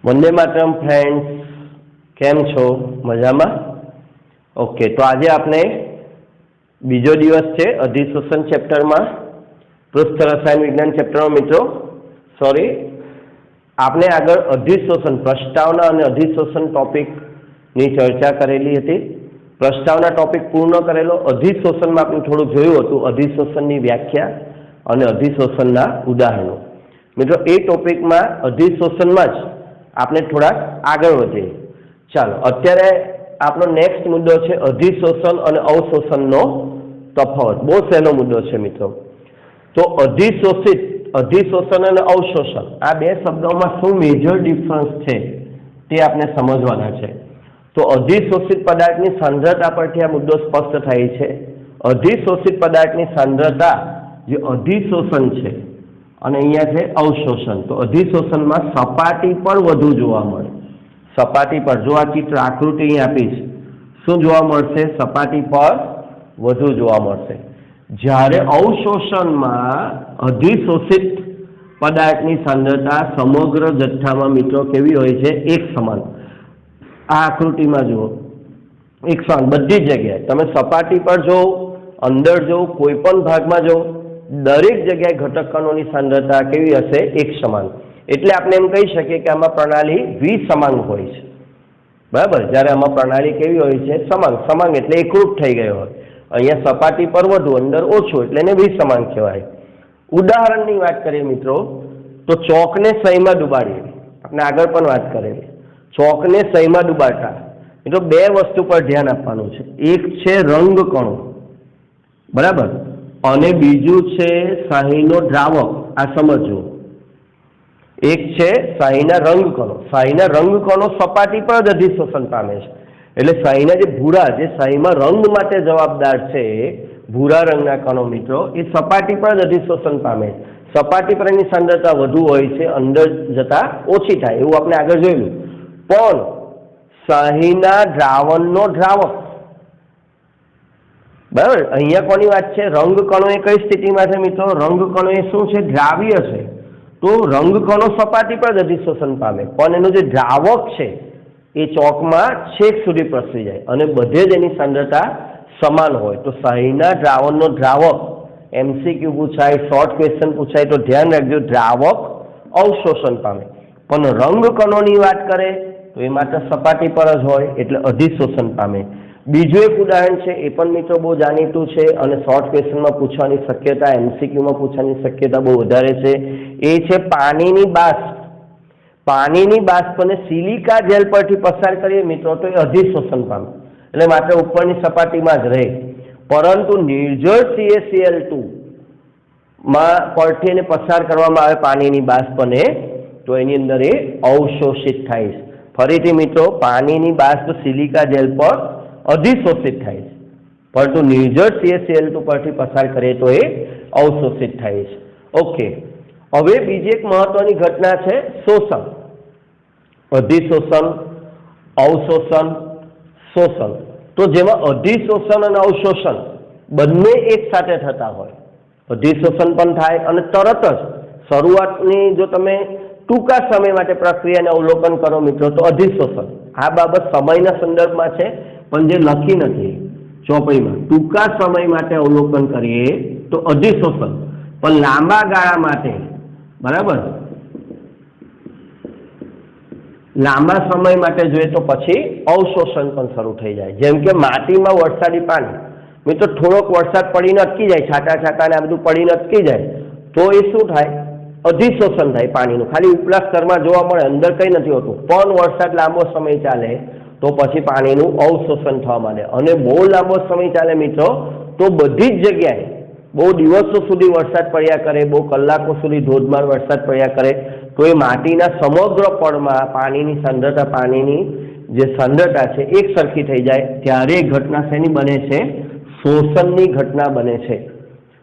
Vande Mataram friends, केम छो? मजामां? Okay, तो आज आपने बीजो दिवस है अधिशोषण चैप्टर में पृष्ठ रसायन विज्ञान चैप्टर में मित्रों सॉरी आपने आगे अधिशोषण प्रस्तावना और अधिशोषण टॉपिक नी चर्चा करेली थी। प्रस्तावना टॉपिक पूर्ण करेलो, अधिशोषण में आपने थोड़ું જોયું હતું अधिशोषण ની વ્યાખ્યા અને अधिशोषणના ઉદાહરણો। મિત્રો એ ટોપિક में अधिशोषण में જ આપણે થોડા આગળ વધીએ। ચાલો અત્યારે આપણો નેક્સ્ટ મુદ્દો છે अधिशोषण અને અવશોષણનો તફાવત। બહુ સહેલો મુદ્દો છે મિત્રો। તો अधिशोषित, अधिशोषण અને અવશોષણ આ બે શબ્દોમાં શું મેજર ડિફરન્સ છે તે આપણે સમજવાના છે। तो अधिशोषित पदार्थની सांद्रता परથી આ મુદ્દો સ્પષ્ટ થાય છે। अधिशोषित पदार्थની सांद्रता જે अधिशोषण છે અને અહીંયા છે અવશોષણ। તો अधिशोषणમાં સપાટી પર વધુ જોવા મળે। સપાટી પર જો આ ચિત્ર આકૃતિ અહીં આપીશ શું જોવા મળશે? સપાટી પર વધુ જોવા મળશે। જ્યારે અવશોષણમાં अधिशोषित पदार्थની सांद्रता સમગ્ર જથ્થામાં મિત્રો કેવી હોય છે? એક સમાન। આ આકૃતિમાં જુઓ એક સમાન બધી જગ્યાએ તમે સપાટી પર જો અંદર જો કોઈ પણ ભાગમાં જો દરેક જગ્યાએ ઘટક કણોની सांद्रता કેવી હશે? એક સમાન। એટલે આપણે એમ કહી શકીએ કે આમાં પ્રણાલી વિસમાંગ હોય છે, બરાબર। જ્યારે આમાં પ્રણાલી કેવી હોય છે? સમાંગ। સમાંગ એટલે એકરૂપ થઈ ગયો હોય। અહીંયા સપાટી પર વધુ અંદર ઓછું એટલે એને વિસમાંગ કહેવાય। ઉદાહરણની વાત કરીએ મિત્રો તો ચોકને સહીમાં ડુબાડીએ, આપણે આગળ પણ વાત કરેલી। ચોકને સહીમાં ડુબાડતા મિત્રો બે વસ્તુ પર ધ્યાન આપવાનું છે। એક છે રંગ કણો, બરાબર, અને બીજું છે શાહીનો દ્રાવક। આ સમજવું। એક છે શાહીના રંગ કણો। શાહીના રંગ કણો સપાટી પર જ अधिशोषण પામે છે। એટલે શાહીના જે ભૂરા, જે શાહીમાં રંગ માટે જવાબદાર છે, ભૂરા રંગના કણો મિત્રો એ સપાટી પર જ अधिशोषण પામે। સપાટી પર એની सांद्रता વધુ હોય છે, અંદર જતા ઓછી થાય એવું આપણે આગળ જોયું। પણ શાહીના દ્રાવણનો દ્રાવક, બરાબર, અહીંયા કોની વાત છે? રંગ કણો એ કઈ સ્થિતિમાં છે મિત્રો? રંગ કણો એ શું છે? દ્રાવ્ય છે। તો રંગ કણો સપાટી પર જ अधिशोषण પામે, પણ એનું જે દ્રાવક છે એ ચોકમાં છેક સુધી પ્રસરી જાય અને બધે જ એની सांद्रता સમાન હોય। તો શાહીના દ્રાવણનો દ્રાવક એમસીક્યુ પૂછાય, શોર્ટ ક્વેશ્ચન પૂછાય તો ધ્યાન રાખજો, દ્રાવક અવશોષણ પામે। પણ રંગ કણોની વાત કરે તો એ માત્ર સપાટી પર જ હોય એટલે अधिशोषण પામે। બીજું એક ઉદાહરણ છે, એ પણ મિત્રો બહુ જાણીતું છે અને શોર્ટ ક્વેશ્ચનમાં પૂછવાની શક્યતા, એમસીક્યુમાં પૂછવાની શક્યતા બહુ વધારે છે। એ છે પાણીની બાષ્પ। પાણીની બાષ્પને સિલિકા જેલ પરથી પસાર કરીએ મિત્રો તો એ अधिशोषण પામે, એટલે માત્ર ઉપરની સપાટીમાં જ રહે। પરંતુ નિર્જળ CaCl2 માં પરથી એને પસાર કરવામાં આવે પાણીની બાષ્પને તો એની અંદર એ અવશોષિત થાય છે। ફરીથી મિત્રો પાણીની બાષ્પ સિલિકા જેલ પર अधिशोषित થાય છે, પરંતુ નિર્જળ CaCl2 પરથી પસાર કરીએ તો એ અવશોષિત થાય છે। ઓકે, હવે બીજી એક મહત્વની ઘટના છે શોષણ। अधिशोषण, अवशोषण, शोषण। तो जेमा अधिशोषण और अवशोषण बंने एक साथे थता होय। अधिशोषण पण थाय अने तरत ज शरूआतनी जो तमे टूंका समय माटे प्रक्रियाने अवलोकन करो मित्रों तो अधिशोषण। आ बाबत समयना संदर्भमां छे पण जे लखी नथी ચોપડીમાં। टूंका समय माटे अवलोकन करीए तो अधिशोषण, पण लांबा गाळा माटे, बराबर, लांबा समय माटे जोईए तो पछी अवशोषण पण शरू थई जाय। जेम के माटीमां वरसादी पाणी मित्रों थोड़ोक वरसाद पड़ीने अटकी जाय, छाटा छाटा ने आ बधुं पड़ीने अटकी जाय तो ए शुं थाय? अधिशोषण थाय पाणीनुं। खाली उपला स्तरमां जोवा मळे, अंदर कंई नथी होतुं। पण वरसाद लांबो समय चाले तो पछी पाणीनुं अवशोषण थवा मांडे अने बहु लांबो समय चाले मित्रों तो बधी ज जग्याए बहु दिवसों सुधी वरसाद पड्या करे, बहु कलाको सुधी धोधमार वरसाद पड्या करे तो ए माटीना समग्र पड़मां पाणीनी सांद्रता, पाणीनी जे सांद्रता छे एक सरखी थई जाय त्यारे घटना शेनी बने छे? शोषणनी घटना बने छे।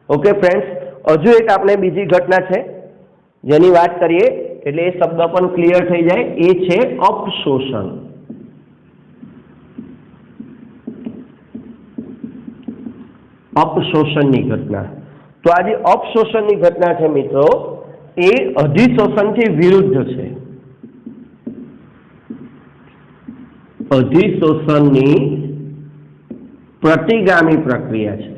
ओके फ्रेंड्स, हजू एक आपणे बीजी घटना छे जेनी वात करीए એટલે એ શબ્દ પણ ક્લિયર થઈ જાય, એ છે अपशोषण। अपशोषणनी घटना। तो आज अपशोषणनी घटना है मित्रों ए अधिशोषणथी विरुद्ध है। અધિશોષણની પ્રતિગામી પ્રક્રિયા છે।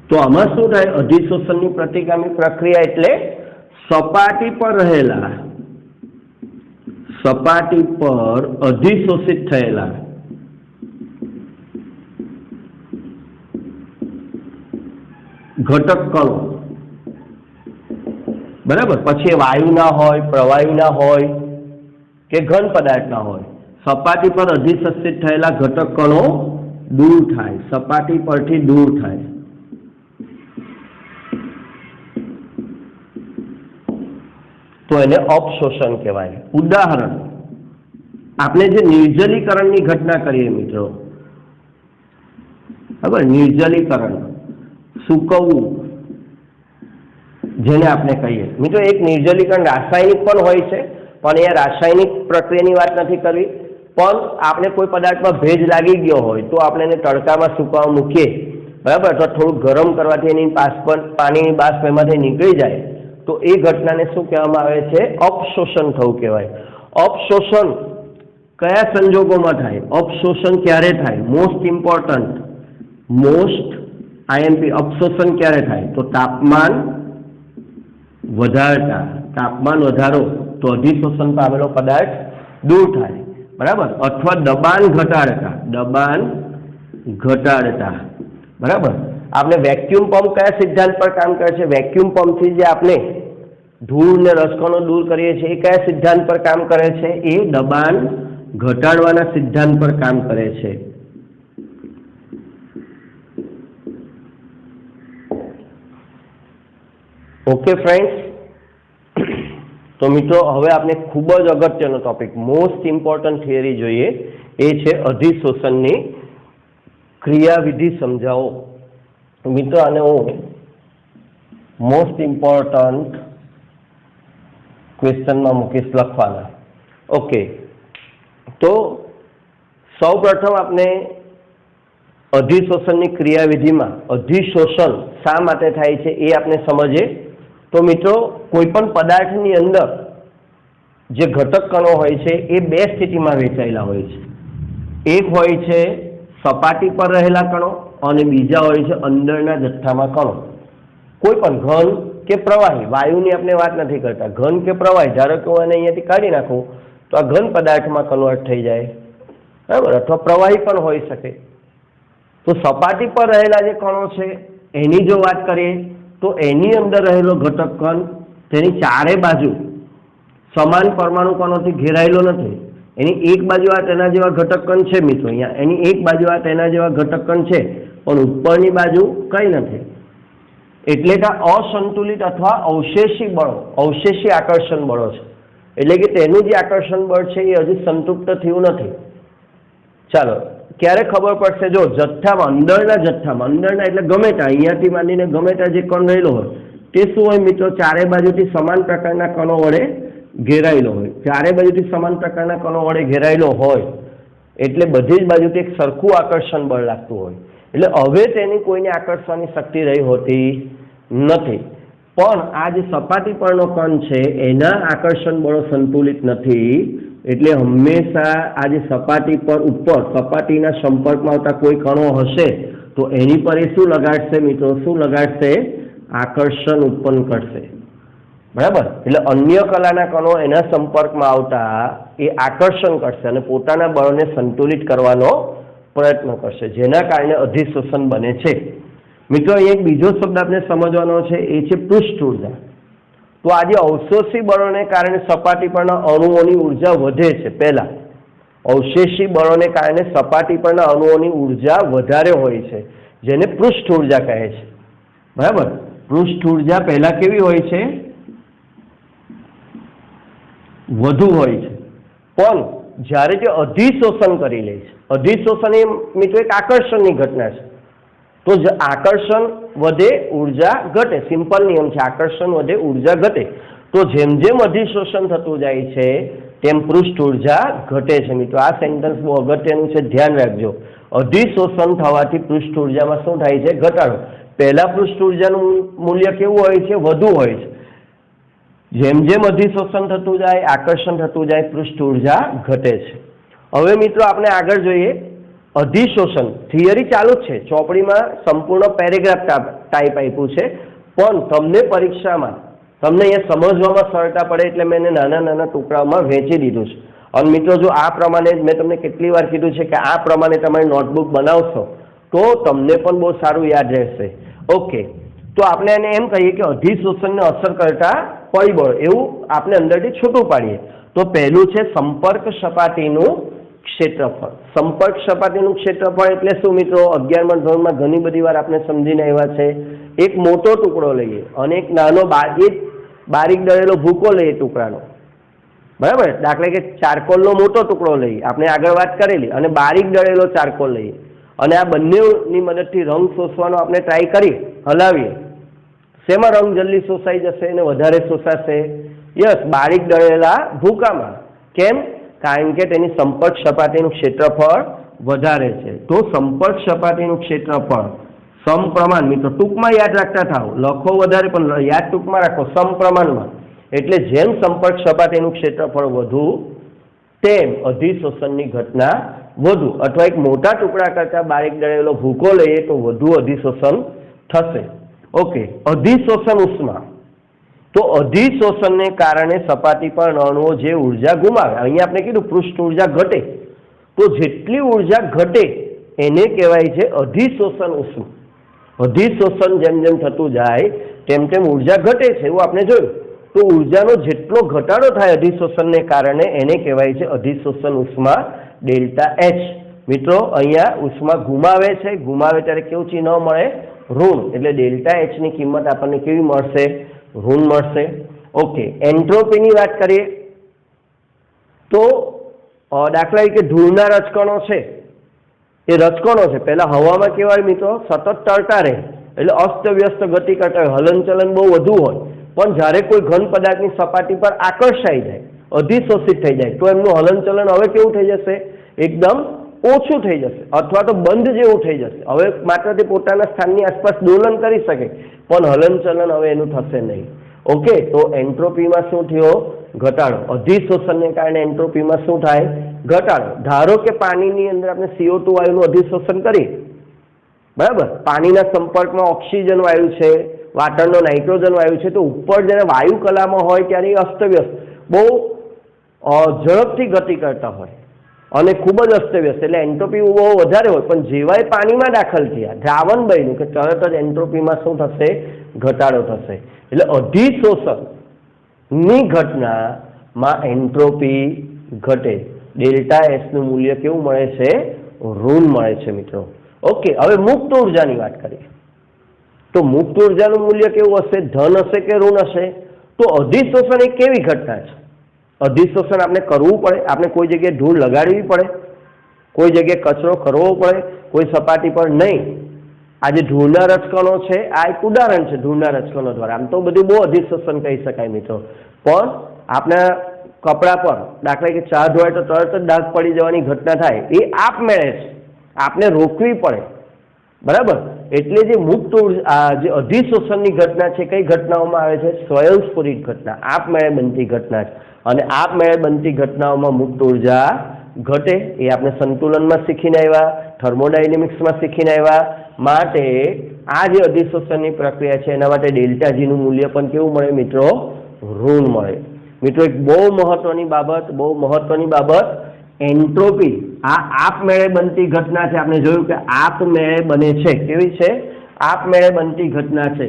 તો આમાં શું થાય? અધિશોષણની પ્રતિગામી પ્રક્રિયા એટલે સપાટી પર અધિશોષિત થયેલા ઘટક કણો, બરાબર, પછી વાયુના હોય, પ્રવાહીના હોય કે ઘન પદાર્થના હોય, સપાટી પર અધિશોષિત થયેલા ઘટક કણો દૂર થાય, સપાટી પરથી દૂર થાય। તો એને અપશોષણ કહેવાય। ઉદાહરણ, આપણે જે નિર્જલીકરણની ઘટના કરીએ મિત્રો, બરાબર, નિર્જલીકરણ, સૂકવવું જેને આપણે કહીએ મિત્રો, એક નિર્જલીકરણ રાસાયણિક પણ હોય છે, પણ એ રાસાયણિક પ્રક્રિયાની વાત નથી કરવી, પણ આપણે કોઈ પદાર્થમાં ભેજ લાગી ગયો હોય તો આપણે એને તડકામાં સૂકવવા મૂકીએ, બરાબર, તો થોડું ગરમ કરવાથી એની પાણીની બાષ્પ એમાંથી નીકળી જાય, તો એ ઘટનાને શું કહેવામાં આવે છે? અપશોષણ થવું કહેવાય। અપશોષણ કયા સંજોગોમાં થાય? અપશોષણ ક્યારે થાય? મોસ્ટ ઇમ્પોર્ટન્ટ, મોસ્ટ આઈએમપી, અપશોષણ ક્યારે થાય? તો તાપમાન વધારતા, તાપમાન વધારો તો અધિશોષણ પામેલો પદાર્થ દૂર થાય, બરાબર, અથવા દબાણ ઘટાડતા, બરાબર। આપણે વેક્યુમ પંપ કયા સિદ્ધાંત પર કામ કરે છે? વેક્યુમ પંપથી જે આપણે ધૂળ ને રસકણો દૂર કરીએ છીએ, એ કયા સિદ્ધાંત પર કામ કરે છે? એ દબાણ ઘટાડવાના સિદ્ધાંત પર કામ કરે છે। ઓકે ફ્રેન્ડ્સ, તો મિત્રો હવે આપણે ખૂબ જ અગત્યનો ટોપિક, મોસ્ટ ઇમ્પોર્ટન્ટ થિયરી જોઈએ, એ છે અધિશોષણની ક્રિયાવિધિ સમજાવો। મિત્રો આને હું મોસ્ટ ઇમ્પોર્ટન્ટ ક્વેશ્ચનમાં મૂકીશ લખવાના। ઓકે, તો સૌ પ્રથમ આપણે અધિશોષણની ક્રિયાવિધિમાં અધિશોષણ શા માટે થાય છે એ આપણે સમજીએ। તો મિત્રો, કોઈ પણ પદાર્થની અંદર જે ઘટક કણો હોય છે એ બે સ્થિતિમાં વહેંચાયેલા હોય છે। એક હોય છે સપાટી પર રહેલા કણો અને બીજા હોય છે અંદરના જથ્થામાં કણો। કોઈ પણ ઘન કે પ્રવાહી, વાયુની આપણે વાત નથી કરતા, ઘન કે પ્રવાહી, ધારો કે હું એને અહીંયાથી કાઢી નાખું તો આ ઘન પદાર્થમાં કન્વર્ટ થઈ જાય, બરાબર, અથવા પ્રવાહી પણ હોઈ શકે। તો સપાટી પર રહેલા જે કણો છે એની જો વાત કરીએ તો એની અંદર રહેલો ઘટક કણ તેની ચારે બાજુ સમાન પરમાણુ કણોથી ઘેરાયેલો નથી। એની એક બાજુ આ તેના જેવા ઘટક કણ છે મિત્રો, અહીંયા એની એક બાજુ આ તેના જેવા ઘટક કણ છે, પણ ઉપરની બાજુ કંઈ નથી। એટલે કે અસંતુલિત અથવા અવશેષી બળો, અવશેષી આકર્ષણ બળો છે, એટલે કે તેનું જે આકર્ષણ બળ છે એ હજી સંતૃપ્ત થયું નથી। ચાલો, ક્યારે ખબર પડશે? જો જથ્થામાં, અંદરના એટલે ગમે ત્યાં, અહીંયાથી માંડીને ગમે ત્યાં જે કણ રહેલો હોય તે શું હોય મિત્રો? ચારે બાજુથી સમાન પ્રકારના કણો વડે ઘેરાયેલો હોય। ચારે બાજુથી સમાન પ્રકારના કણો વડે ઘેરાયેલો હોય એટલે બધી જ બાજુથી એક સરખું આકર્ષણ બળ લાગતું હોય, એટલે હવે તેની કોઈને આકર્ષવાની શક્તિ રહી હોતી નથી। પણ આ જે સપાટી પરનો કણ છે એના આકર્ષણ બળો સંતુલિત નથી, એટલે હંમેશા આ જે સપાટી પર ઉપર સપાટીના સંપર્કમાં આવતા કોઈ કણો હશે તો એની પર એ શું લગાડશે મિત્રો? શું લગાડશે? આકર્ષણ ઉત્પન્ન કરશે, બરાબર। એટલે અન્ય કલાના કણો એના સંપર્કમાં આવતા એ આકર્ષણ કરશે અને પોતાના બળને સંતુલિત કરવાનો પ્રયત્ન કરશે, જેના કારણે અધિશોષણ બને છે। મિત્રો, અહીં એક બીજો શબ્દ આપણે સમજવાનો છે, એ છે પૃષ્ઠ ઉર્જા। તો આજે અવશોષી બળોને કારણે સપાટી પરના અણુઓની ઉર્જા વધે છે। પહેલા અવશેષી બળોને કારણે સપાટી પરના અણુઓની ઉર્જા વધારે હોય છે, જેને પૃષ્ઠ ઉર્જા કહે છે, બરાબર। પૃષ્ઠ ઉર્જા પહેલા કેવી હોય છે? વધુ હોય છે, પણ જ્યારે તે અધિશોષણ કરી લે છે, અધિશોષણ એ મિત્રો એક આકર્ષણની ઘટના છે, તો આકર્ષણ વધે ઉર્જા ઘટે, સિમ્પલ નિયમ છે, આકર્ષણ વધે ઉર્જા ઘટે। તો જેમ જેમ અધિશોષણ થતું જાય છે તેમ પૃષ્ઠ ઉર્જા ઘટે છે। મિત્રો, આ સેન્ટેન્સ બહુ અગત્યનું છે, ધ્યાન રાખજો। અધિશોષણ થવાથી પૃષ્ઠ ઉર્જામાં શું થાય છે? ઘટાડો। પહેલા પૃષ્ઠ ઉર્જાનું મૂલ્ય કેવું હોય છે? વધુ હોય છે। જેમ જેમ અધિશોષણ થતું જાય, આકર્ષણ થતું જાય, પૃષ્ઠ ઉર્જા ઘટે છે। હવે મિત્રો આપણે આગળ જોઈએ અધિશોષણ થિયરી ચાલુ જ છે, ચોપડીમાં સંપૂર્ણ પેરેગ્રાફ ટાઈપ આપ્યું છે, પણ તમને પરીક્ષામાં તમને અહીંયા સમજવામાં સરળતા પડે એટલે મેં એને નાના નાના ટુકડાઓમાં વહેંચી દીધું છે. અને મિત્રો જો આ પ્રમાણે મેં તમને કેટલી વાર કીધું છે કે આ પ્રમાણે તમારી નોટબુક બનાવશો તો તમને પણ બહુ સારું યાદ રહેશે. ઓકે, તો આપણે એને એમ કહીએ કે અધિશોષણને અસર કરતા પરિબળ એવું આપણે અંદરથી છૂટું પાડીએ. તો પહેલું છે સંપર્ક સપાટીનું ક્ષેત્રફળ. સંપર્ક સપાટીનું ક્ષેત્રફળ એટલે શું મિત્રો? 11મા ધોરણમાં ઘણી બધી વાર આપણે સમજીને આવ્યા છે. એક મોટો ટુકડો લઈએ અને એક નાનો બારીક દળેલો ભૂકો લઈએ ટુકડાનો, બરાબર. દાખલા કે ચારકોલનો મોટો ટુકડો લઈએ, આપણે આગળ વાત કરેલી, અને બારીક દળેલો ચારકોલ લઈએ અને આ બંનેની મદદથી રંગ શોષવાનો આપણે ટ્રાય કરીએ, હલાવીએ. શેમાં રંગ જલ્દી શોષાઈ જશે અને વધારે શોષાશે? યસ, બારીક દળેલા ભૂકામાં. કેમ? કારણ કે તેની સંપર્ક સપાટીનું ક્ષેત્રફળ વધારે છે. તો સંપર્ક સપાટીનું ક્ષેત્રફળ સમપ્રમાણ, મિત્રો ટૂંકમાં યાદ રાખતા થાવ, લખો વધારે પણ યાદ ટૂંકમાં રાખો, સમપ્રમાણમાં. એટલે જેમ સંપર્ક સપાટીનું ક્ષેત્રફળ વધુ તેમ અધિશોષણની ઘટના વધુ, અથવા એક મોટા ટુકડા કરતા બારીક દળેલો ભૂકો લઈએ તો વધુ અધિશોષણ થશે. ઓકે, અધિશોષણ ઉષ્મા. તો અધિશોષણને કારણે સપાટી પર અણુઓ જે ઉર્જા ગુમાવે, અહીંયા આપણે કીધું પૃષ્ઠ ઉર્જા ઘટે, તો જેટલી ઉર્જા ઘટે એને કહેવાય છે અધિશોષણ ઉષ્મા. અધિશોષણ જેમ જેમ થતું જાય તેમ તેમ ઉર્જા ઘટે છે એવું આપણે જોયું. તો ઉર્જાનો જેટલો ઘટાડો થાય અધિશોષણને કારણે એને કહેવાય છે અધિશોષણ ઉષ્મા ડેલ્ટા એચ. મિત્રો અહીંયા ઉષ્મા ગુમાવે છે, ગુમાવે ત્યારે કેવું ચિહ્ન મળે? ઋણ. એટલે ડેલ્ટા એચ ની કિંમત આપણને કેવી મળશે? ઋણ મળશે. ઓકે, એન્ટ્રોપીની વાત કરીએ તો દાખલા તરીકે ધૂળના રજકણો છે, એ રજકણો છે પહેલા હવામાં કેવા હોય મિત્રો? સતત તરતા રહે, એટલે અસ્તવ્યસ્ત ગતિ કરતા હોય, હલનચલન બહુ વધુ હોય. પણ જ્યારે કોઈ ઘન પદાર્થની સપાટી પર આકર્ષાઈ જાય, અધિશોષિત થઈ જાય, તો એમનું હલનચલન હવે કેવું થઈ જશે? એકદમ ઓછું થઈ જશે, અથવા તો બંધ જેવું થઈ જશે. હવે માત્ર તે પોતાના સ્થાનની આસપાસ દોલન કરી શકે, પણ હલનચલન હવે એનું થશે નહીં. ઓકે, તો એન્ટ્રોપીમાં શું થયો? ઘટાડો. અધિશોષણને કારણે એન્ટ્રોપીમાં શું થાય? ઘટાડો. ધારો કે પાણીની અંદર આપણે CO2 વાયુનું અધિશોષણ કરીએ, બરાબર. પાણીના સંપર્કમાં ઓક્સિજન વાયુ છે, વાટરનો નાઇટ્રોજન વાયુ છે, તો ઉપર જ્યારે વાયુ કલામાં હોય ત્યારે અસ્તવ્યસ્ત, બહુ ઝડપથી ગતિ કરતા હોય અને ખૂબ જ અસ્તવ્યસ્ત, એટલે એન્ટ્રોપી બહુ વધારે હોય. પણ જેવાય પાણીમાં દાખલ થયા, દ્રાવણ બન્યું કે તરત જ એન્ટ્રોપીમાં શું થશે? ઘટાડો થશે. એટલે અધિશોષણની ઘટનામાં એન્ટ્રોપી ઘટે. ડેલ્ટા એસ નું મૂલ્ય કેવું મળે છે? ઋણ મળે છે મિત્રો. ઓકે, હવે મુક્ત ઉર્જાની વાત કરીએ તો મુક્ત ઉર્જાનું મૂલ્ય કેવું હશે? ધન હશે કે ઋણ હશે? તો અધિશોષણ એ કેવી ઘટના છે? અધિશોષણ આપણે કરવું પડે, આપણે કોઈ જગ્યાએ ધૂળ લગાડવી પડે, કોઈ જગ્યાએ કચરો કરવો પડે, કોઈ સપાટી પર નહીં. આજે ધૂળના રજકણો છે, આ એક ઉદાહરણ છે ધૂળના રજકણો દ્વારા. આમ તો બધું બહુ અધિશોષણ કહી શકાય મિત્રો, પણ આપણા કપડા પર દાખલા કે ચા ધોવાય તો તરત જ ડાઘ પડી જવાની ઘટના થાય, એ આપમેળે છે, આપણે રોકવી પડે, બરાબર. એટલે જે મુક્ત જે અધિશોષણની ઘટના છે, કઈ ઘટનાઓમાં આવે છે? સ્વયંસ્ફુરિત ઘટના, આપમેળે બનતી ઘટના છે. અને આપમેળે બનતી ઘટનાઓમાં મુક્ત ઉર્જા ઘટે. એ આપણે સંતુલનમાં શીખીને આવ્યા, થર્મોડાયનેમિક્સમાં શીખીને આવ્યા. માટે આ જે અધિશોષણની પ્રક્રિયા છે એના માટે ડેલ્ટા જી નું મૂલ્ય પણ કેવું મળે મિત્રો? ઋણ મળે. મિત્રો એક બહુ મહત્વની બાબત એન્ટ્રોપી, આ આપમેળે બનતી ઘટના છે. આપણે જોયું કે આપમેળે બને છે. કેવી છે? આપમેળે બનતી ઘટના છે.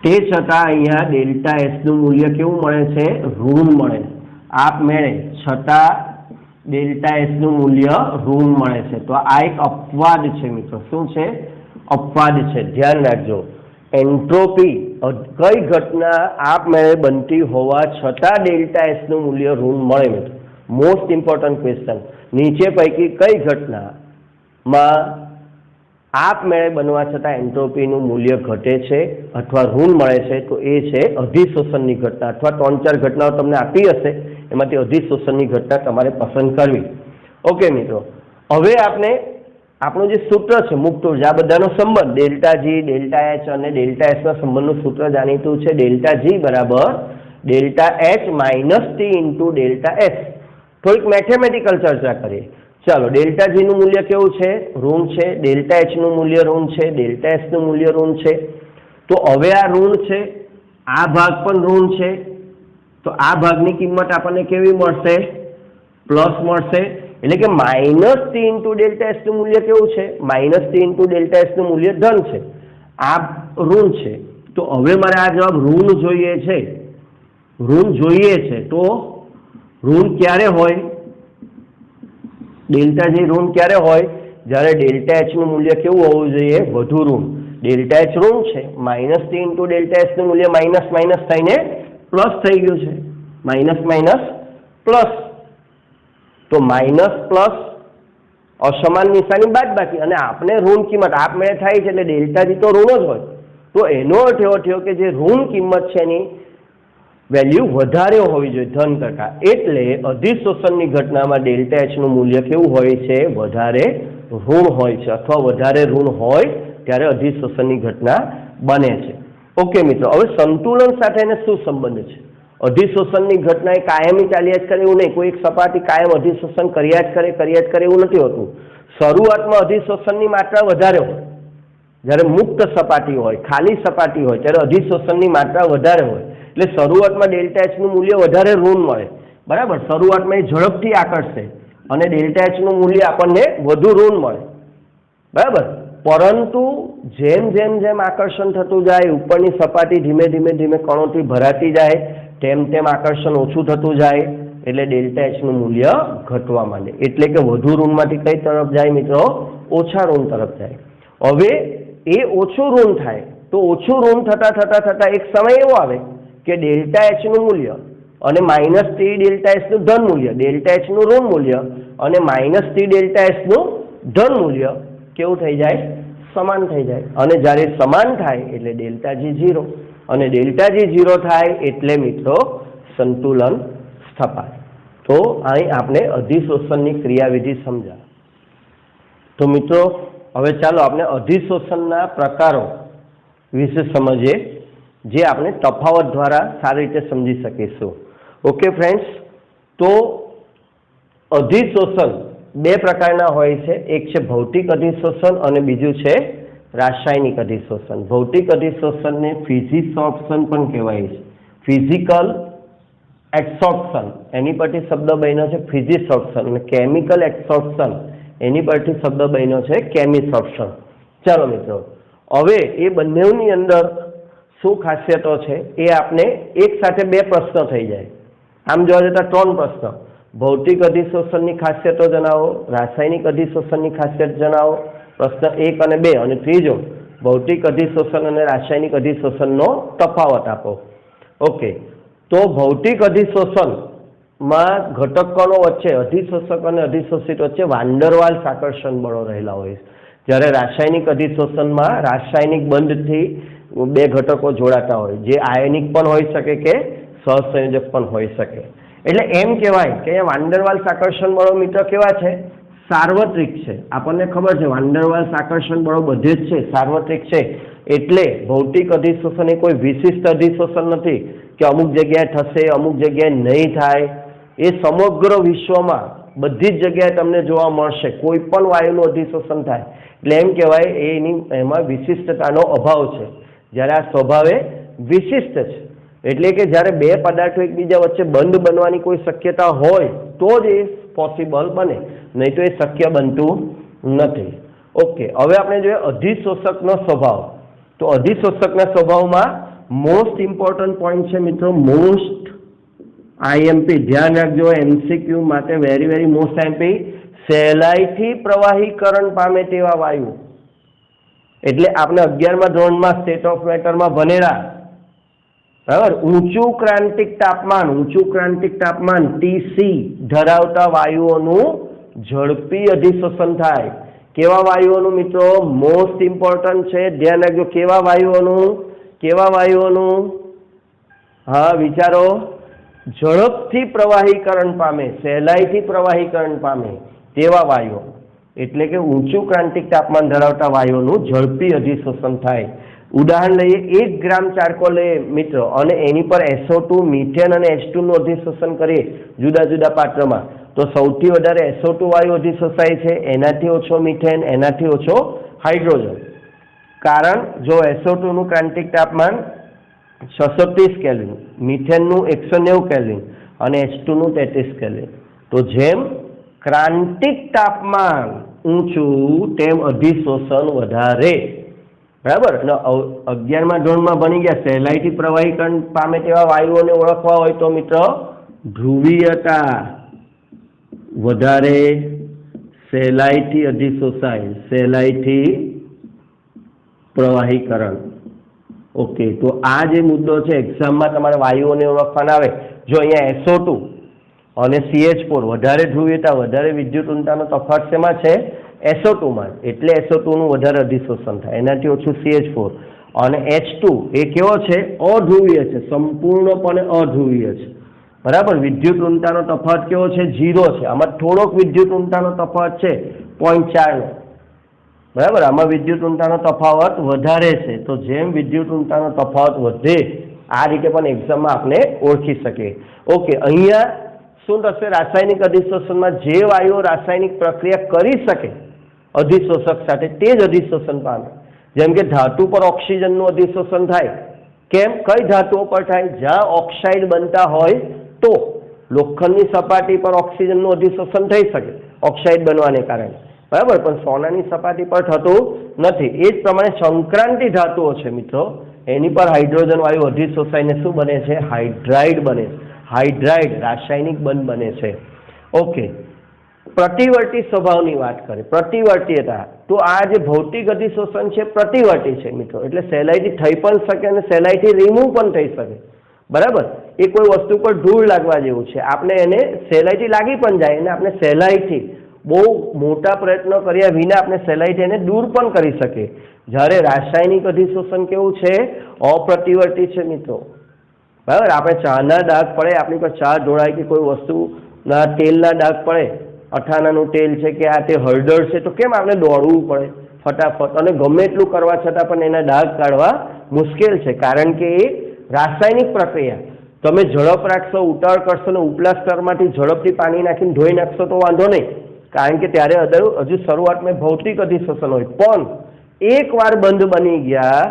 તે છતાં અહીંયા ડેલ્ટા એસ નું મૂલ્ય કેવું મળે છે? ઋણ મળે. આપમેળે છતાં ડેલ્ટા એસ નું મૂલ્ય ઋણ મળે છે. તો આ એક અપવાદ છે મિત્રો. શું છે? અપવાદ છે. ધ્યાન રાખજો. એન્ટ્રોપી કઈ ઘટના આપમેળે બનતી હોવા છતાં ડેલ્ટા એસ નું મૂલ્ય ઋણ મળે મિત્રો? Most important question. નીચે પૈકી કઈ ઘટનામાં આપમેળે બનવા છતાં એન્ટ્રોપીનું મૂલ્ય ઘટે છે અથવા ઋણ મળે છે? તો એ છે અધિશોષણની ઘટના. અથવા 3-4 ઘટનાઓ તમને આપી હશે, એમાંથી અધિશોષણની ઘટના તમારે પસંદ કરવી. ઓકે મિત્રો, હવે આપણે આપણું જે સૂત્ર છે મુક્ત ઉર્જા, આ બધાનો સંબંધ ડેલ્ટા જી, ડેલ્ટા એચ અને ડેલ્ટા એસ ના સંબંધનું સૂત્ર જાણીતું છે. ડેલ્ટા જી બરાબર delta H minus T into delta S. થોડીક મેથેમેટિકલ ચર્ચા કરીએ. ચાલો, ડેલ્ટા જીનું મૂલ્ય કેવું છે? ઋણ છે. ડેલ્ટા એચનું મૂલ્ય ઋણ છે. ડેલ્ટા એસનું મૂલ્ય ઋણ છે. તો હવે આ ઋણ છે, આ ભાગ પણ ઋણ છે, તો આ ભાગની કિંમત આપણને કેવી મળશે? પ્લસ મળશે. એટલે કે -t ઇન્ટુ ડેલ્ટા એસનું મૂલ્ય કેવું છે? -t ઇન્ટુ ડેલ્ટા એસનું મૂલ્ય ધન છે. આ ઋણ છે. તો હવે મારે આ જવાબ ઋણ જોઈએ છે. ઋણ જોઈએ છે તો ઋણ ક્યારે હોય? ડેલ્ટા જી ઋણ ક્યારે હોય? જ્યારે ડેલ્ટા એચનું મૂલ્ય કેવું હોવું જોઈએ? વધુ ઋણ. ડેલ્ટા એચ ઋણ છે, -t ઇન્ટુ ડેલ્ટા એસનું મૂલ્ય માઇનસ માઇનસ થઈને પ્લસ થઈ ગયું છે. Minus minus plus. તો માઇનસ પ્લસ અસમાન નિશાની બાદ બાકી, અને આપણે ઋણ કિંમત આપમેળે થાય છે એટલે ડેલ્ટા જી તો ઋણ જ હોય. તો એનો અર્થ એવો થયો કે જે ઋણ કિંમત છે એની વેલ્યુ વધારે હોવી જોઈએ ધન કરતા. એટલે અધિશોષણની ઘટનામાં ડેલ્ટા એચનું મૂલ્ય કેવું હોય છે? વધારે ઋણ હોય છે, અથવા વધારે ઋણ હોય ત્યારે અધિશોષણની ઘટના બને છે. ઓકે મિત્રો, હવે સંતુલન સાથે એને શું સંબંધ છે? અધિશોષણની ઘટના એ કાયમી ચાલ્યા જ કરે એવું નહીં. કોઈ એક સપાટી કાયમ અધિશોષણ કર્યા જ કરે એવું નથી હોતું. શરૂઆતમાં અધિશોષણની માત્રા વધારે હોય. જ્યારે મુક્ત સપાટી હોય, ખાલી સપાટી હોય, ત્યારે અધિશોષણની માત્રા વધારે હોય. એટલે શરૂઆતમાં ડેલ્ટા એચનું મૂલ્ય વધારે ઋણ મળે. બરાબર, શરૂઆતમાં એ ઝડપથી આકર્ષે અને ડેલ્ટા એચનું મૂલ્ય આપણને વધુ ઋણ મળે. બરાબર, પરંતુ જેમ જેમ જેમ આકર્ષણ થતું જાય, ઉપરની સપાટી ધીમે ધીમે ધીમે કણોથી ભરાતી જાય, તેમ તેમ આકર્ષણ ઓછું થતું જાય, એટલે ડેલ્ટા એચનું મૂલ્ય ઘટવા માંડે. એટલે કે વધુ ઋણમાંથી કઈ તરફ જાય મિત્રો? ઓછા ઋણ તરફ જાય. હવે એ ઓછું ઋણ થાય તો ઓછું ઋણ થતા થતા થતા એક સમય એવો આવે કે ડેલ્ટા એચનું મૂલ્ય અને -t ડેલ્ટા એસનું ધન મૂલ્ય, ડેલ્ટા એચનું ઋણ મૂલ્ય અને -t ડેલ્ટા એસનું ધન મૂલ્ય કેવું થઈ જાય? સમાન થઈ જાય. અને જ્યારે સમાન થાય એટલે ડેલ્ટા જી 0, અને ડેલ્ટા જી 0 થાય એટલે મિત્રો સંતુલન સ્થપાય. તો અહીં આપણે અધિશોષણની ક્રિયાવિધિ સમજા. તો મિત્રો હવે ચાલો આપણે અધિશોષણના પ્રકારો વિશે સમજીએ, જે આપણે તફાવત દ્વારા સારી રીતે સમજી શકીશું. ઓકે ફ્રેન્ડ્સ, તો અધિશોષણ બે પ્રકારના હોય છે. એક છે ભૌતિક અધિશોષણ અને બીજું છે રાસાયણિક અધિશોષણ. ભૌતિક અધિશોષણને ફિઝિસોર્પ્શન પણ કહેવાય છે. ફિઝિકલ એક્સોર્પ્શન એની પરથી શબ્દ બન્યો છે ફિઝિસોર્પ્શન, અને કેમિકલ એક્સોર્પ્શન એની પરથી શબ્દ બન્યો છે કેમિસોર્પ્શન. ચાલો મિત્રો, હવે એ બંનેની અંદર શું ખાસિયતો છે એ આપણે એક સાથે બે પ્રશ્ન થઈ જાય. આમ જોવા જતા ત્રણ પ્રશ્ન. ભૌતિક અધિશોષણની ખાસિયતો જણાવો, રાસાયણિક અધિશોષણની ખાસિયત જણાવો, પ્રશ્ન 1 અને 2, અને ત્રીજો ભૌતિક અધિશોષણ અને રાસાયણિક અધિશોષણનો તફાવત આપો. ઓકે, તો ભૌતિક અધિશોષણમાં ઘટકોનો વચ્ચે, અધિશોષક અને અધિશોષિત વચ્ચે વાન ડર વાલ્સ આકર્ષણ બળો રહેલા હોય છે. જ્યારે રાસાયણિક અધિશોષણમાં રાસાયણિક બંધથી બે ઘટકો જોડાતા હોય, જે આયનિક પણ હોઈ શકે કે સહસંયોજક પણ હોઈ શકે. એટલે એમ કહેવાય કે વાન ડર વાલ્સ આકર્ષણ બળો મિત્રો કેવા છે? સાર્વત્રિક છે. આપણને ખબર છે વાન ડર વાલ્સ આકર્ષણ બળો બધે જ છે, સાર્વત્રિક છે. એટલે ભૌતિક અધિશોષણ એ કોઈ વિશિષ્ટ અધિશોષણ નથી કે અમુક જગ્યાએ થશે, અમુક જગ્યાએ નહીં થાય. એ સમગ્ર વિશ્વમાં બધી જ જગ્યાએ તમને જોવા મળશે. કોઈ પણ વાયુનું અધિશોષણ થાય એટલે એમ કહેવાય એમાં વિશિષ્ટતાનો અભાવ છે. જ્યારે આ સ્વભાવે વિશિષ્ટ છે, એટલે કે જ્યારે બે પદાર્થો એકબીજા વચ્ચે બંધ બનવાની કોઈ શક્યતા હોય તો જ એ પોસિબલ બને, નહીં તો એ શક્ય બનતું નથી. ઓકે, હવે આપણે જોઈએ અધિશોષકનો સ્વભાવ. તો અધિશોષકના સ્વભાવમાં મોસ્ટ ઇમ્પોર્ટન્ટ પોઈન્ટ છે મિત્રો, મોસ્ટ આઈએમપી. ધ્યાન રાખજો, એમસીક્યુ માટે વેરી વેરી મોસ્ટ આઈએમપી. સહેલાઈથી પ્રવાહીકરણ પામે તેવા વાયુ. એટલે આપણે 11મા ધોરણમાં સ્ટેટ ઓફ મેટરમાં ભણેલા, બરાબર, ઊંચું ક્રાંતિક તાપમાન TC ધરાવતા વાયુઓનું ઝડપી અધિશોષણ થાય. કેવા વાયુઓનું મિત્રો? મોસ્ટ ઇમ્પોર્ટન્ટ છે, ધ્યાન રાખજો. કેવા વાયુઓનું? હા, વિચારો. ઝડપથી પ્રવાહીકરણ પામે, સહેલાઈથી પ્રવાહીકરણ પામે તેવા વાયુઓ. એટલે કે ઊંચું ક્રાંતિક તાપમાન ધરાવતા વાયુઓનું ઝડપી અધિશોષણ થાય. ઉદાહરણ લઈએ, 1 ગ્રામ ચારકોલ લઈએ મિત્રો, અને એની પર SO2, મિથેન અને H2 નું અધિશોષણ કરીએ જુદા જુદા પાત્રમાં, तो સૌથી વધારે SO2 વાયુ અધિશોષાય છે, એનાથી ઓછો મિથેન, એનાથી ઓછો હાઇડ્રોજન. કારણ જો SO2 નું ક્રાંતિક તાપમાન 630 કેલ્વિન, મિથેનનું 190 કેલ્વિન અને H2 નું 33 કેલ્વિન. તો જેમ ક્રાંતિક તાપમાન ઊંચું તેમ અધિશોષણ વધારે. બરાબર. અને 11મા ધોરણમાં ભણી ગયા સહેલાઈથી પ્રવાહીકરણ પામે તેવા વાયુઓને ઓળખવા હોય તો મિત્રો ધ્રુવીયતા વધારે, સહેલાઈથી અધિશોષાય, સહેલાઈથી પ્રવાહીકરણ. ઓકે, તો આ જે મુદ્દો છે એક્ઝામમાં તમારે વાયુઓને ઓળખવાના આવે. જો અહીંયા SO2 અને CH4 વધારે ધ્રુવીયતા, વધારે વિદ્યુત ઊર્જાનો તફાવત શેમાં છે? SO2 માં. એટલે SO2 નું વધારે અધિશોષણ થાય, એનાથી ઓછું CH4. અને H2 એ કેવો છે? અધ્રુવીય છે, સંપૂર્ણપણે અધ્રુવીય છે. બરાબર. વિદ્યુત ઊર્જાનો તફાવત કેવો છે? 0 છે. આમાં થોડોક વિદ્યુત ઊર્જાનો તફાવત છે 0.4 નો. બરાબર. આમાં વિદ્યુત ઊર્જાનો તફાવત વધારે છે. તો જેમ વિદ્યુત ઊર્જાનો તફાવત વધે આ રીતે પણ એક્ઝામમાં આપણે ઓળખી શકીએ. ઓકે, અહીંયા શું થશે? રાસાયણિક અધિશોષણમાં જે વાયુઓ રાસાયણિક પ્રક્રિયા કરી શકે અધિશોષક સાથે તે જ અધિશોષણ પામે. જેમ કે ધાતુ પર ઓક્સિજનનું અધિશોષણ થાય. કેમ? કઈ ધાતુઓ પર થાય? જ્યાં ઓક્સાઇડ બનતા હોય તો લોખંડની સપાટી પર ઓક્સિજનનું અધિશોષણ થઈ શકે ઓક્સાઇડ બનવાને કારણે. બરાબર. પણ સોનાની સપાટી પર થતું નથી. એ જ પ્રમાણે સંક્રાંતિ ધાતુઓ છે મિત્રો, એની પર હાઇડ્રોજન વાયુ અધિશોષાઈને શું બને છે? હાઇડ્રાઇડ બને છે. હાઇડ્રાઇડ રાસાયણિક બંધ બને છે. ઓકે, પ્રતિવર્તી સ્વભાવની વાત કરીએ. પ્રતિવર્તીયતા, તો આ જે ભૌતિક અધિશોષણ છે પ્રતિવર્તી છે મિત્રો, એટલે સહેલાઈથી થઈ પણ શકે અને સહેલાઈથી રિમૂવ પણ થઈ શકે. બરાબર. એ કોઈ વસ્તુ પર ધૂળ લાગવા જેવું છે, આપણે એને સહેલાઈથી લાગી પણ જાય અને આપણે સહેલાઈથી બહુ મોટા પ્રયત્નો કર્યા વિના આપણે સહેલાઈથી એને દૂર પણ કરી શકીએ. જ્યારે રાસાયણિક અધિશોષણ કેવું છે? અપ્રતિવર્તી છે મિત્રો. બરાબર. આપણે ચાના ડાઘ પડે, આપણી પર ચા ઢોળાય કે કોઈ વસ્તુના તેલના ડાઘ પડે, અઠાણાનું તેલ છે કે આ તે હળદર છે, તો કેમ આપણે દોડવું પડે ફટાફટ, અને ગમે એટલું કરવા છતાં પણ એના ડાઘ કાઢવા મુશ્કેલ છે. કારણ કે એ રાસાયણિક પ્રક્રિયા. તમે ઝડપ રાખશો, ઉતાવળ કરશો ને ઉપલા સ્તરમાંથી ઝડપથી પાણી નાખીને ધોઈ નાખશો તો વાંધો નહીં, કારણ કે ત્યારે હજુ શરૂઆતમાં ભૌતિક અધિશોષણ હોય. પણ એકવાર બંધ બની ગયા,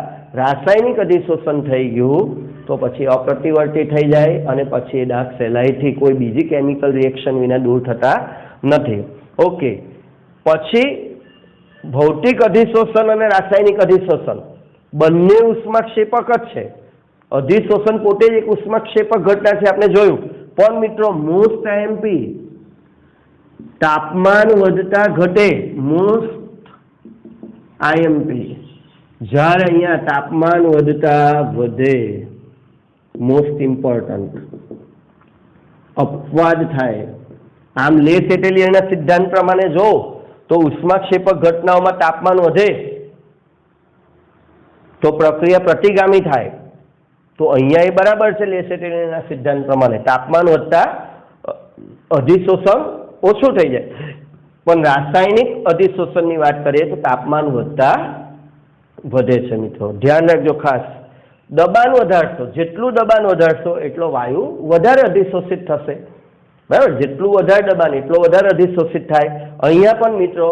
રાસાયણિક અધિશોષણ થઈ ગયું, તો પછી અપ્રતિવર્તી થઈ જાય અને પછી એ ડાઘ સહેલાઈથી કોઈ બીજી કેમિકલ રિએક્શન વિના દૂર થતા નથી. ઓકે, પછી ભૌતિક અધિશોષણ અને રાસાયણિક અધિશોષણ બંને ઉષ્માક્ષેપક જ છે. અધિશોષણ પોતે જ એક ઉષ્માક્ષેપક ઘટના છે, આપણે જોયું. પણ મિત્રો મોસ્ટ આઈએમપી, તાપમાન વધતા ઘટે, મોસ્ટ આઈએમપી. જ્યારે અહીંયા તાપમાન વધતા વધે, મોસ્ટ ઇમ્પોર્ટન્ટ, અપવાદ થાય. આમ લે સેટેલિયરના સિદ્ધાંત પ્રમાણે જો તો ઉષ્માક્ષેપક ઘટનાઓમાં તાપમાન વધે તો પ્રક્રિયા પ્રતિગામી થાય. તો અહીંયા એ બરાબર છે. લે સેટેલિયરના સિદ્ધાંત પ્રમાણે તાપમાન વધતા અધિશોષણ ઓછું થઈ જાય. પણ રાસાયણિક અધિશોષણની વાત કરીએ તો તાપમાન વધતા વધે છે મિત્રો. ધ્યાન રાખજો ખાસ. દબાણ વધારશો, જેટલું દબાણ વધારશો એટલો વાયુ વધારે અધિશોષિત થશે. બરાબર. જેટલું વધારે દબાણ એટલો વધારે અધિશોષિત થાય. અહીંયા પણ મિત્રો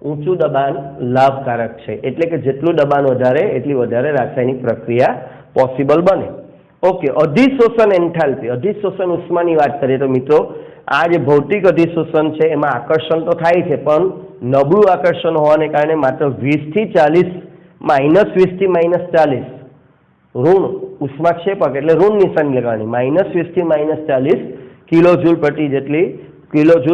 ઊંચું દબાણ લાભકારક છે, એટલે કે જેટલું દબાણ વધારે એટલી વધારે રાસાયણિક પ્રક્રિયા પોસિબલ બને. ઓકે, અધિશોષણ એન્થાલ્પી, અધિશોષણ ઉષ્માની વાત કરીએ તો મિત્રો આ જે ભૌતિક અધિશોષણ છે એમાં આકર્ષણ તો થાય છે, પણ નબળું આકર્ષણ હોવાને કારણે માત્ર 20 થી 40, -20 થી -40 ઋણ ઉષ્માક્ષેપક એટલે ઋણ નિશાની લગાવવાની, -20 થી -40 કિલોજૂલ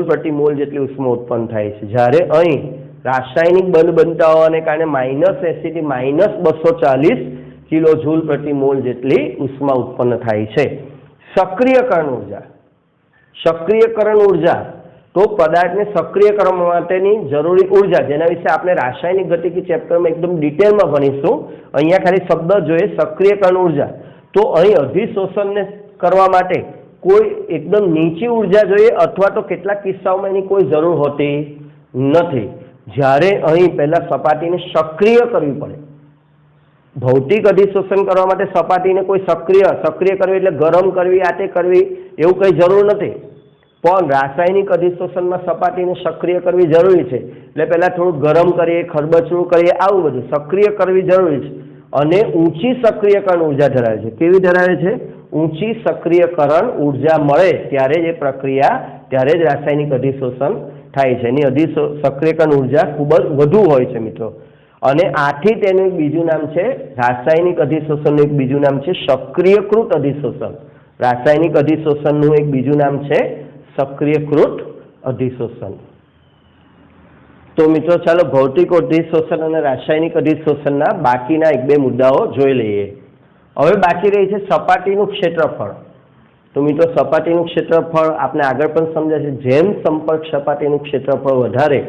પ્રતિ મોલ જેટલી ઉષ્મા ઉત્પન્ન થાય છે. જ્યારે અહીં રાસાયણિક બંધ બનતા હોવાને કારણે -80 થી -240 કિલોજૂલ પ્રતિ મોલ જેટલી ઉષ્મા ઉત્પન્ન થાય છે. સક્રિયકરણ ઉર્જા, સક્રિયકરણ ઉર્જા તો પદાર્થને સક્રિય કરવા માટેની જરૂરી ઉર્જા, જેના વિશે આપણે રાસાયણિક ગતિકી ચેપ્ટરમાં એકદમ ડિટેલમાં ભણીશું. અહીંયા ખાલી શબ્દ જોઈએ, સક્રિયકરણ ઉર્જા. તો અહીં અધિશોષણને કરવા માટે કોઈ એકદમ નીચી ઉર્જા જોઈએ, અથવા તો કેટલાક કિસ્સાઓમાં એની કોઈ જરૂર હોતી નથી. જ્યારે અહીં પહેલા સપાટીને સક્રિય કરવી પડે. ભૌતિક અધિશોષણ કરવા માટે સપાટીને કોઈ સક્રિય કરવી એટલે ગરમ કરવી, આ તે કરવી એવું કંઈ જરૂર નથી. પણ રાસાયણિક અધિશોષણમાં સપાટીને સક્રિય કરવી જરૂરી છે. એટલે પહેલાં થોડું ગરમ કરીએ, ખરબચડું કરીએ, આવું બધું સક્રિય કરવી જરૂરી છે. અને ઊંચી સક્રિયકરણ ઉર્જા ધરાવે છે. કેવી ધરાવે છે? ઊંચી સક્રિયકરણ ઉર્જા મળે ત્યારે જ એ પ્રક્રિયા, ત્યારે જ રાસાયણિક અધિશોષણ થાય છે. એની સક્રિયકરણ ઉર્જા ખૂબ જ વધુ હોય છે મિત્રો. અને આથી તેનું એક બીજું નામ છે, રાસાયણિક અધિશોષણનું એક બીજું નામ છે સક્રિયકૃત અધિશોષણ. રાસાયણિક અધિશોષણનું એક બીજું નામ છે સક્રિયકૃત અધિશોષણ. તો મિત્રો ચાલો ભૌતિક અધિશોષણ અને રાસાયણિક અધિશોષણના બાકીના એક બે મુદ્દાઓ જોઈ લઈએ. હવે બાકી રહી છે સપાટીનું ક્ષેત્રફળ. તો મિત્રો સપાટીનું ક્ષેત્રફળ આપણે આગળ પણ સમજ્યા છે. જેમ સંપર્ક સપાટીનું ક્ષેત્રફળ વધારે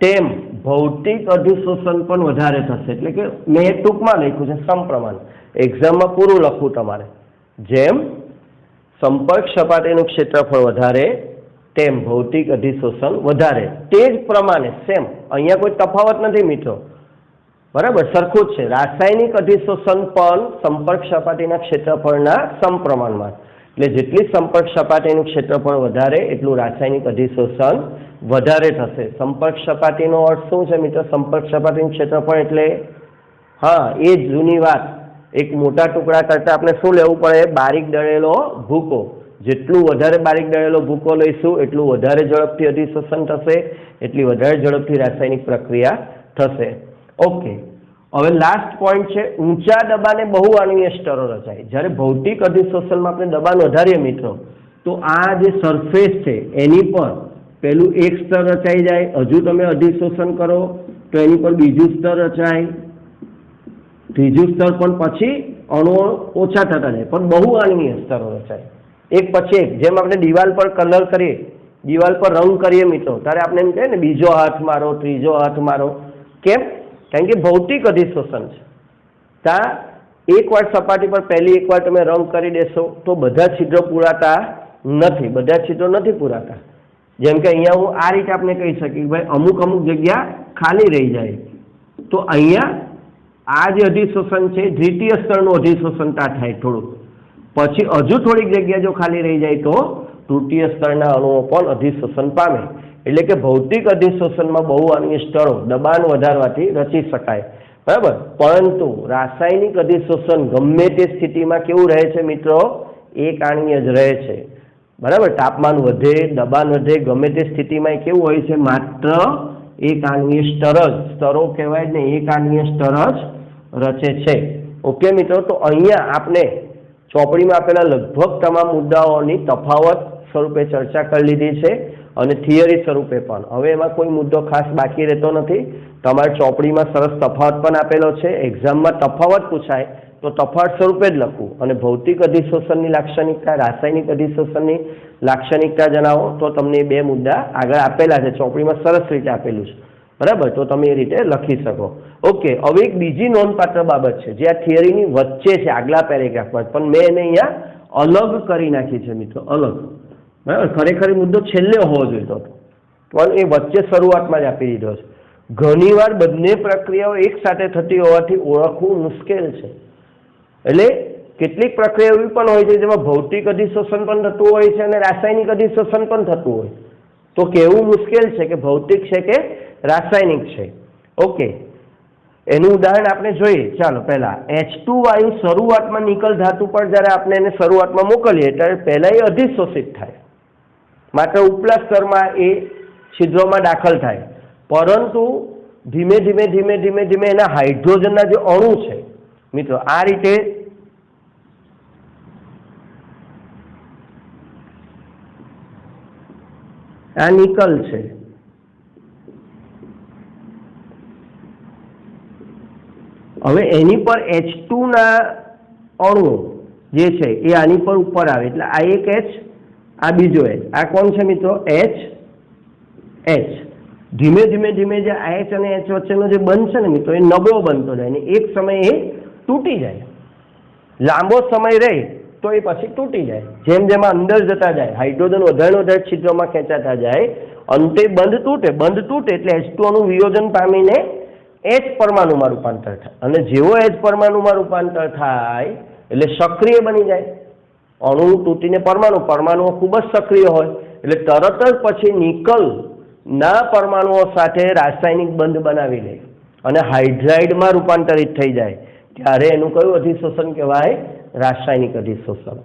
તેમ ભૌતિક અધિશોષણ પણ વધારે થશે. એટલે કે મેં ટૂંકમાં લખ્યું છે સમપ્રમાણ. એક્ઝામમાં પૂરું લખવું તમારે. જેમ સંપર્ક સપાટીનું ક્ષેત્રફળ વધારે તેમ ભૌતિક અધિશોષણ વધારે. તે જ પ્રમાણે સેમ, અહીંયા કોઈ તફાવત નથી મિત્રો, બરાબર, સરખું જ છે. રાસાયણિક અધિશોષણ પણ સંપર્ક સપાટીના ક્ષેત્રફળના સમપ્રમાણમાં. એટલે જેટલી સંપર્ક સપાટીનું ક્ષેત્રફળ વધારે એટલું રાસાયણિક અધિશોષણ વધારે થશે. સંપર્ક સપાટીનો અર્થ શું છે મિત્રો? સંપર્ક સપાટીનું ક્ષેત્રફળ એટલે હા, એ જ જૂની વાત. એક મોટા ટુકડા કરતાં આપણે શું લેવું પડે? બારીક દળેલો ભૂકો. જેટલું વધારે બારીક દળેલો ભૂકો લઈશું એટલું વધારે ઝડપથી અધિશોષણ થશે, એટલી વધારે ઝડપથી રાસાયણિક પ્રક્રિયા થશે. ઓકે, હવે લાસ્ટ પોઈન્ટ છે ઊંચા દબાણે બહુઆણ્વીય સ્તરો રચાય. જ્યારે ભૌતિક અધિશોષણમાં આપણે દબાણ વધારીએ મિત્રો, તો આ જે સરફેસ છે એની પર પેલું એક સ્તર રચાઈ જાય. હજુ તમે અધિશોષણ કરો તો એની પર બીજું સ્તર રચાય, ત્રીજું સ્તર, પણ પછી અણુઓ ઓછા થતા જાય, પણ બહુઆણ્વીય સ્તરો રચાય એક પછી એક. જેમ આપણે દિવાલ પર કલર કરીએ, દિવાલ પર રંગ કરીએ મિત્રો, ત્યારે આપણે એમ કહીએ ને બીજો હાથ મારો, ત્રીજો હાથ મારો. કેમ? કારણ કે ભૌતિક અધિશોષણ છે. ત્યાં એકવાર સપાટી પર પહેલી એકવાર તમે રંગ કરી દેશો તો બધા છિદ્રો પૂરાતા નથી, બધા છિદ્રો નથી પૂરાતા. જેમ કે અહીંયા હું આ રીતે આપણે કહી શકીએ કે ભાઈ અમુક અમુક જગ્યા ખાલી રહી જાય. તો અહીંયા આ જે અધિશોષણ છે દ્વિતીય સ્તરનું અધિશોષણ થાય થોડુંક, પછી હજુ થોડીક જગ્યા જો ખાલી રહી જાય તો તૃતીય સ્તરના અણુઓ પણ અધિશોષણ પામે. એટલે કે ભૌતિક અધિશોષણમાં બહુઆણ્વીય સ્તરો દબાણ વધારવાથી રચી શકાય, બરાબર. પરંતુ રાસાયણિક અધિશોષણ ગમે તે સ્થિતિમાં કેવું રહે છે મિત્રો? એક આણ્વીય જ રહે છે, બરાબર. તાપમાન વધે, દબાણ વધે, ગમે તે સ્થિતિમાં કેવું હોય છે? માત્ર એક આણ્વીય સ્તર જ, સ્તરો કહેવાય ને, એક આણ્વીય સ્તર જ રચે છે. ઓકે મિત્રો, તો અહીંયા આપણે ચોપડીમાં આપેલા લગભગ તમામ મુદ્દાઓની તફાવત સ્વરૂપે ચર્ચા કરી લીધી છે અને થિયરી સ્વરૂપે પણ. હવે એમાં કોઈ મુદ્દો ખાસ બાકી રહેતો નથી. તમારે ચોપડીમાં સરસ તફાવત પણ આપેલો છે. એક્ઝામમાં તફાવત પૂછાય તો તફાવત સ્વરૂપે જ લખવું. અને ભૌતિક અધિશોષણની લાક્ષણિકતા, રાસાયણિક અધિશોષણની લાક્ષણિકતા જણાવો તો તમને બે મુદ્દા આગળ આપેલા છે, ચોપડીમાં સરસ રીતે આપેલું છે, બરાબર. તો તમે એ રીતે લખી શકો. ઓકે, હવે એક બીજી નોંધપાત્ર બાબત છે જે આ થિયરીની વચ્ચે છે, આગલા પેરેગ્રાફમાં, પણ મેં એને અહીંયા અલગ કરી નાખી છે મિત્રો, અલગ, બરાબર. ખરેખર મુદ્દો છેલ્લે હોવો જોઈતો હતો, પણ એ વચ્ચે શરૂઆતમાં જ આપી દીધો છે. ઘણીવાર બંને પ્રક્રિયાઓ એક સાથે થતી હોવાથી ઓળખવું મુશ્કેલ છે. એટલે કેટલીક પ્રક્રિયા એવી પણ હોય છે જેમાં ભૌતિક અધિશોષણ પણ થતું હોય છે અને રાસાયણિક અધિશોષણ પણ થતું હોય, તો કહેવું મુશ્કેલ છે કે ભૌતિક છે કે રાસાયણિક છે. ઓકે, એનું ઉદાહરણ આપણે જોઈએ. ચાલો પહેલા H2 વાયુ શરૂઆતમાં નિકલ ધાતુ પર જ્યારે આપણે એને શરૂઆતમાં મોકલીએ ત્યારે પહેલા એ અધિશોષિત થાય, માત્ર ઉપલા સ્તરમાં એ છિદ્રોમાં દાખલ થાય, પરંતુ ધીમે ધીમે ધીમે ધીમે ધીમે એના હાઇડ્રોજનના જે અણુ છે મિત્રો, આ રીતે આ નિકલ છે, હવે એની પર H2 ના અણુ જે છે એ આની પર ઉપર આવે, એટલે આ એક H, આ બીજો H, આ કોણ છે મિત્રો? H. ધીમે ધીમે ધીમે જે H અને H વચ્ચેનો જે બંધ છે ને મિત્રો, એ નબળો બનતો જાય ને એક સમયે એ તૂટી જાય. લાંબો સમય રહે તો એ પછી તૂટી જાય. જેમ જેમ અંદર જતા જાય, હાઇડ્રોજન વધારે વધારે છિદ્રોમાં ખેંચાતા જાય, અંતે બંધ તૂટે એટલે H2 નું વિયોજન પામીને H પરમાણુમાં રૂપાંતર થાય, અને જેવો H પરમાણુમાં રૂપાંતર થાય એટલે સક્રિય બની જાય. અણુ તૂટીને પરમાણુઓ ખૂબ જ સક્રિય હોય એટલે તરત જ પછી નિકલના પરમાણુઓ સાથે રાસાયણિક બંધ બનાવી લે અને હાઇડ્રાઇડમાં રૂપાંતરિત થઈ જાય ત્યારે એનું કયું અધિશોષણ કહેવાય? રાસાયણિક અધિશોષણ.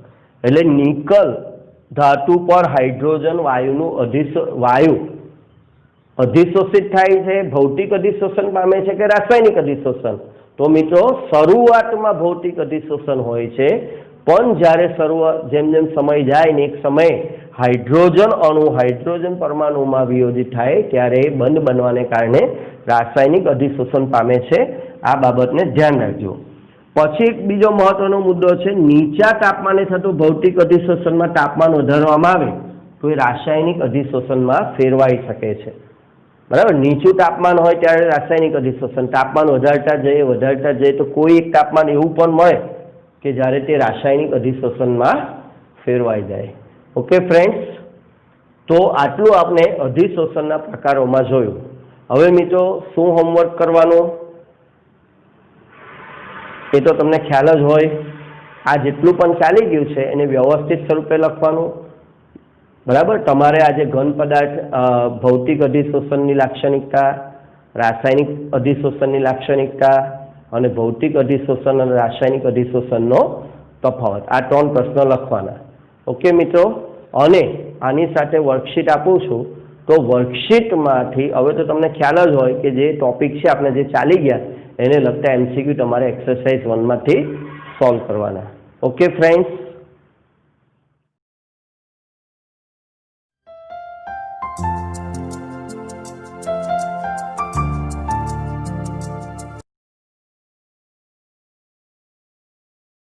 એટલે નિકલ ધાતુ પર હાઇડ્રોજન વાયુનું વાયુ અધિશોષિત થાય છે, ભૌતિક અધિશોષણ પામે છે કે રાસાયણિક અધિશોષણ? તો મિત્રો શરૂઆતમાં ભૌતિક અધિશોષણ હોય છે, પણ જ્યારે જેમ જેમ સમય જાય ને એક સમયે હાઇડ્રોજન અણુ હાઇડ્રોજન પરમાણુમાં વિયોજિત થાય ત્યારે બંધ બનવાને કારણે રાસાયણિક અધિશોષણ પામે છે. આ બાબતને ધ્યાન રાખજો. પછી એક બીજો મહત્વનો મુદ્દો છે, નીચા તાપમાને થતું ભૌતિક અધિશોષણમાં તાપમાન વધારવામાં આવે તો એ રાસાયણિક અધિશોષણમાં ફેરવાઈ શકે છે. બરાબર, નીચું તાપમાન હોય ત્યારે રાસાયણિક અધિશોષણ, તાપમાન વધારતા જઈએ તો કોઈ એક તાપમાન એવું પણ મળે કે જ્યારે તે રાસાયણિક અધિશોષણમાં ફેરવાઈ જાય. ઓકે ફ્રેન્ડ્સ, તો આટલું આપણે અધિશોષણના પ્રકારોમાં જોયું. હવે મિત્રો શું હોમવર્ક કરવાનું એ તો તમને ખ્યાલ જ હોય. આ જેટલું પણ ચાલી ગયું છે એને વ્યવસ્થિત સ્વરૂપે લખવાનું. બરાબર, તમારે આજે ઘન પદાર્થ ભૌતિક અધિશોષણની લાક્ષણિકતા, રાસાયણિક અધિશોષણની લાક્ષણિકતા અને ભૌતિક અધિશોષણ અને રાસાયણિક અધિશોષણનો તફાવત, આ 3 પ્રશ્નો લખવાના. ઓકે મિત્રો, અને આની સાથે વર્કશીટ આપું છું. તો વર્કશીટમાંથી હવે તો તમને ખ્યાલ જ હોય કે જે ટોપિક છે આપણે જે ચાલી ગયા એને લગતા MCQ તમારે એક્સરસાઇઝ 1 માંથી સોલ્વ કરવાના. Okay friends.